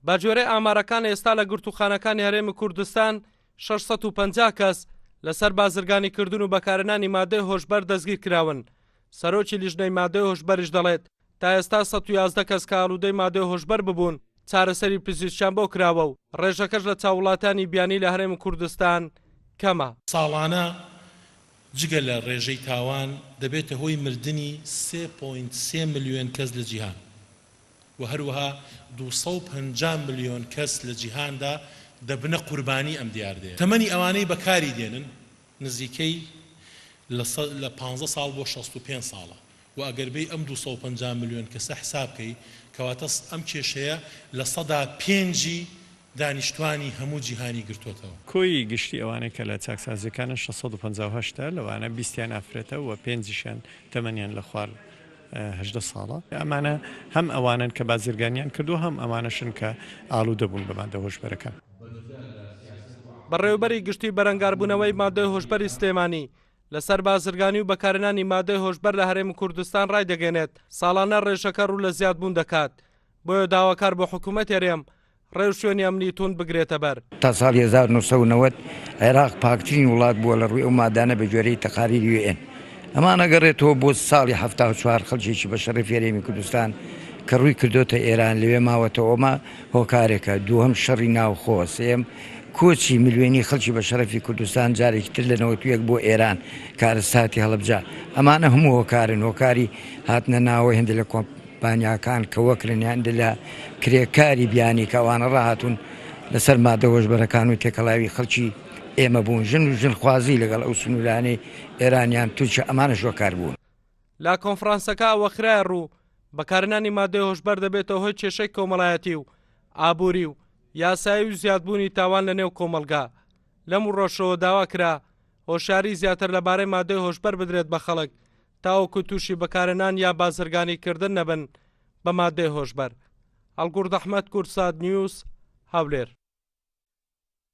بە جۆرەی ئامارەکان ئێستا لە گرتوخانەکانی هەرێمی کوردستان 650 کەس لەسەر بازرگانیکردن و بەکارهێنانی ماددەی هۆشبەر دەستگیر کراون. سەرۆکی لیژنەی ماددەی هۆشبەریش دەڵێت تا ئێستا 111 کەس کە ئاڵوودەی ماددەی هۆشبەر ببوون چارەسەری پزیشکیان بۆ کراوە و ڕێژەکەش لە چاوڵاتانی بیانی لە هەرێمی کوردستان کەمە. ساڵانە جگە لە ڕێژەی تاوان دەبێتە هۆی مردنی 3.3 ملیۆن کەس لە جیهان و هەروەها 250 ملیۆن کەس لە جیهاندا دەبنە قوربانی ئەم دیاردەیە. تەمەنی ئەوانەی بەکاری دێنن نزیکەی لە 15 ساڵ بۆ 65 ساڵە و ئەگەربەی ئەم 250 ملیۆن کەسە حسابکەی کەواتە ئەم کێشەیە لە 105 دانیشتوانی هەموو جیهانی گرتوتەوە. کۆی گشتی ئەوانەی کە لە چاکسازیەکانە 658 لەوانە 20یان ئافرێتە و 5یان تەمەنیان لە خوار 18 ساڵە. ئەمانە هەم ئەوانن کە بازرگانیان کردو هەم ئەمانەشن کە ئاڵوودە بوون بە ماددە هۆشبەرەکان. بەڕێوەبەری گشتی بەرەنگاربوونەوەی ماددەی هۆشبەری سلێمانی لەسەر بازرگانی و بەکارهێنانی ماددەی هۆشبەر لە هەرێمی کوردستان ڕایدەگەنێت ساڵانە ڕێژەکە ڕوو لە زیادبوون دەکات. بۆیە داواکار بۆ حکوومەت هەرێم ڕێو شوێنی ئەمنی تون بگرێتە بەر. تا ساڵی 1990 عێراق پاکترین وڵات بووە لە ڕووی ئەو مادانە بە جۆرەی تەقاریری UN. ئەمانە گەڕێتەوە بۆ ساڵی 74 خەڵکێکی بە شەڕی هەرێمی کوردستان کە ڕووی کردوتە ئێران لەوێ ماوەتەوەمە هۆکارێکە. دووهەم شەڕی ناوخۆ، سێم کۆچی ملیۆنی خەڵکی بە شەرەفی کوردستان جارێکی تر لە 91 بۆ ئێران کارەساتی هەڵەبجا. ئەمانە هەموو هۆکارن، هۆکاری هاتنە ناوەی هەندێک لە کۆمپانیاکان کە وەکرن هەندێک لە کرێکاری بیانی کە ئەوانە ڕاهاتون لەسەر ماددە هۆشبەرەکان و تێکەڵاوی خەڵکی ئێمە بوون. ژن و ژنخوازی لەگەڵ ئەو سنوورانەی ئێرانیان تورکیا ئەمانەش هۆکار بوون. لا کۆنفرانسەکە ئەوەخرای ڕوو بەکارهێنانی ماددەی هۆشبەر دەبێتەوە هۆی کێشەی کۆمەڵایەتی و ئابووری و یاسایی و زیادبوونی تاوان لە نێو کۆمەلگا. لەم ڕۆژەوە داوا کرا هۆشیاری زیاتر لەبارەی ماددەی هۆشبەر بدرێت بە خەڵک تاوەکو تووشی بەکارهێنان یا بازرگانیکردن نەبن بە ماددەی هۆشبەر. هەڵگورد ئەحمەد، کوردسات، نیوز، هەولێر.